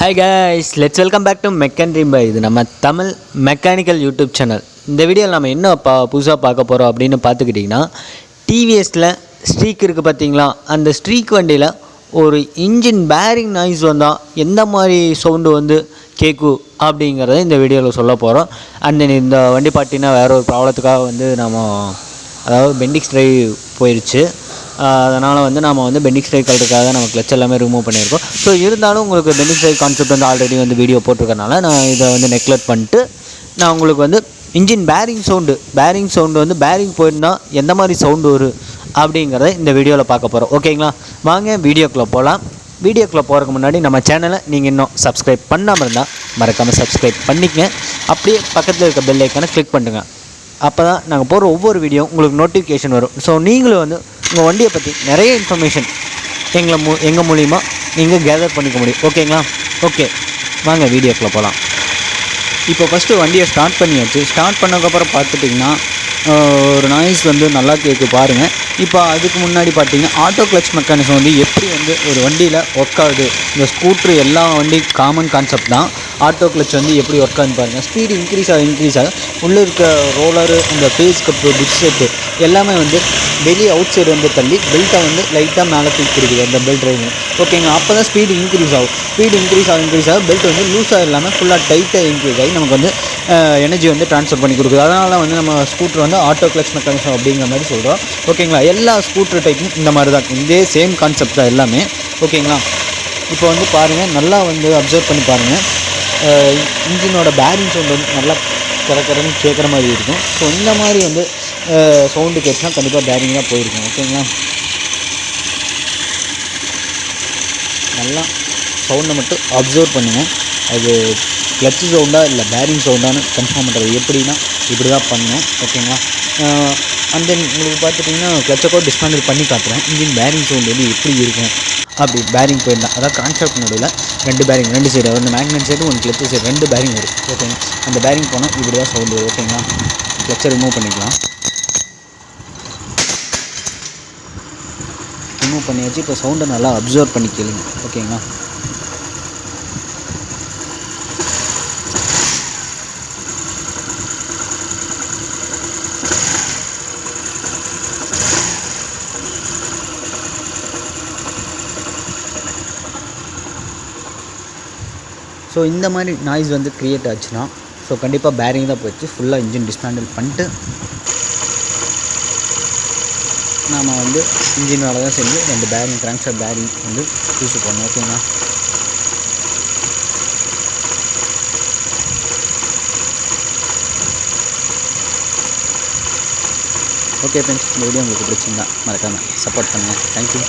Hi guys, let's welcome back to Mechan by இது நம்ம Tamil mechanical YouTube channel. இந்த வீடியோவில் நம்ம என்ன புதுசாக பார்க்க போகிறோம் அப்படின்னு பார்த்துக்கிட்டிங்கன்னா, டிவிஎஸில் ஸ்ட்ரீக் இருக்குது பார்த்தீங்களா, அந்த ஸ்ட்ரீக் வண்டியில் ஒரு இன்ஜின் பேரிங் நாய்ஸ் வந்தால் எந்த மாதிரி சவுண்டு வந்து கேட்கும் அப்படிங்கிறத இந்த வீடியோவில் சொல்ல போகிறோம். அண்ட் தென் இந்த வண்டி பார்த்தீங்கன்னா வேறு ஒரு ப்ராப்ளத்துக்காக வந்து அதாவது பெண்டிக்ஸ் ட்ரைவ் போயிடுச்சு. அதனால் வந்து நம்ம வந்து பெண்டிக்ஸ் ட்ரைவ் கலருக்காக நம்ம கிளச் எல்லாமே ரிமூவ் பண்ணியிருக்கோம். ஸோ இருந்தாலும் உங்களுக்கு பெண்டிக்ஸ் ட்ரைவ் கான்செப்ட் வந்து ஆல்ரெடி வந்து வீடியோ போட்டிருக்கனால நான் இதை வந்து நெக்லெக்ட் பண்ணிட்டு நான் உங்களுக்கு வந்து இன்ஜின் பேரிங் சவுண்டு வந்து பேரிங் போயிருந்தால் எந்த மாதிரி சவுண்டு வரும் அப்படிங்கிறத இந்த வீடியோவில் பார்க்க போகிறோம். ஓகேங்களா, வாங்க வீடியோக்குள்ளே போகலாம். வீடியோக்குள்ளே போகிறதுக்கு முன்னாடி நம்ம சேனலை நீங்கள் இன்னும் சப்ஸ்கிரைப் பண்ணாமல் இருந்தால் மறக்காமல் சப்ஸ்கிரைப் பண்ணிக்கங்க. அப்படியே பக்கத்தில் இருக்க பெல் ஐக்கானை கிளிக் பண்ணுங்கள். அப்போ தான் நாங்கள் போகிற ஒவ்வொரு வீடியோ உங்களுக்கு நோட்டிஃபிகேஷன் வரும். ஸோ நீங்களும் வந்து உங்கள் வண்டியை பற்றி நிறைய இன்ஃபர்மேஷன் எங்கள் மூலிமா நீங்கள் கேதர் பண்ணிக்க முடியும். ஓகேங்களா, ஓகே வாங்க வீடியோக்குள்ளே போகலாம். இப்போ ஃபஸ்ட்டு வண்டியை ஸ்டார்ட் பண்ணியாச்சு. ஸ்டார்ட் பண்ணதுக்கப்புறம் பார்த்துட்டிங்கன்னா ஒரு நாய்ஸ் வந்து நல்லா கேட்கு பாருங்கள். இப்போ அதுக்கு முன்னாடி பார்த்தீங்கன்னா ஆட்டோ கிளச் மெக்கானிசம் வந்து எப்படி வந்து ஒரு வண்டியில் ஒர்க் ஆகுது. இந்த ஸ்கூட்ரு எல்லா வண்டி காமன் கான்செப்ட் தான். ஆட்டோ கிளச் வந்து எப்படி ஒர்க் ஆகுதுன்னு பாருங்கள். ஸ்பீடு இன்க்ரீஸ் ஆக உள்ளே இருக்க ரோலரு, இந்த பேஸ் கப்பு, புஷ் செட்டு எல்லாமே வந்து வெளியே அவுட் சைடு வந்து தள்ளி பெல்ட்டை வந்து லைட்டாக மேலே தூக்கி கொடுக்குது அந்த பெல்ட் ட்ரைவிங். ஓகேங்களா, அப்போ தான் ஸ்பீடு இன்க்ரீஸ் ஆகும். ஸ்பீடு இன்க்ரீஸ் ஆக பெல்ட் வந்து லூஸாக இல்லாமல் ஃபுல்லாக டைட்டாக இன்க்ரீஸ் ஆகி நமக்கு வந்து எனர்ஜி வந்து ட்ரான்ஸ்ஃபர் பண்ணி கொடுக்குது. அதனால் வந்து நம்ம ஸ்கூட்ரு வந்து ஆட்டோ கிளச் மெக்கானிசம் அப்படிங்கிற மாதிரி சொல்கிறோம். ஓகேங்களா, எல்லா ஸ்கூட்ரு டைப்பும் இந்த மாதிரி தான், இதே சேம் கான்செப்ட் தான் எல்லாமே. ஓகேங்களா, இப்போ வந்து பாருங்கள், நல்லா வந்து அப்சர்வ் பண்ணி பாருங்கள். இன்ஜினோட பேரிங் சவுண்ட் வந்து நல்லா கரெக்டாக கேட்குற மாதிரி இருக்கும். ஸோ இந்த மாதிரி வந்து சவுண்டு கேட்டுனா கண்டிப்பாக பேரிங் தான் போயிருக்கும். ஓகேங்களா, நல்லா சவுண்டை மட்டும் அப்சர்வ் பண்ணுங்கள். அது கிளச்சு சவுண்டாக இல்லை பேரிங் சவுண்டானு கன்ஃபார்ம் பண்ணுறது எப்படின்னா இப்படி தான் பண்ணணும். ஓகேங்களா, அண்ட் தென் உங்களுக்கு பார்த்துட்டிங்கன்னா கிளச்சை கூட டிஸ்மேண்டில் பண்ணி காட்டுறேன். இன்ஜின் பேரிங் சவுண்டு வந்து எப்படி இருக்கும் அப்படி பேரிங் போயிருந்தால், அதாவது கான்செப்ட் நடுவில் ரெண்டு பேரிங், ரெண்டு சைடு, ஒன்று மேக்னெட் சைடு, ஒன்று கிளச்சு சைடு, ரெண்டு பேரிங் வரும். ஓகேங்களா, அந்த பேரிங் போனால் இப்படி தான் சவுண்டு வரும். ஓகேங்களா, கிளச்சை ரிமூவ் பண்ணிக்கலாம். ரிமூவ் பண்ணியாச்சு. இப்போ சவுண்டை நல்லா அப்சர்வ் பண்ணி கேளுங்க. ஓகேங்களா, ஸோ இந்த மாதிரி நாய்ஸ் வந்து க்ரியேட் ஆச்சுன்னா ஸோ கண்டிப்பாக பேரிங் தான் போயிடுச்சு. ஃபுல்லாக இன்ஜின் டிஸ்மேண்டில் பண்ணிட்டு நாம் வந்து இன்ஜின் வேலை தான் செஞ்சு ரெண்டு பேரிங், ட்ரான்ஸ்ஃபர் பேரிங் வந்து யூஸ் பண்ணணும். ஓகேங்களா, ஓகே ஃப்ரெண்ட்ஸ், இந்த வீடியோ உங்களுக்கு பிடிச்சிருந்தா மறக்காமல் சப்போர்ட் பண்ணுங்கள். தேங்க்யூ.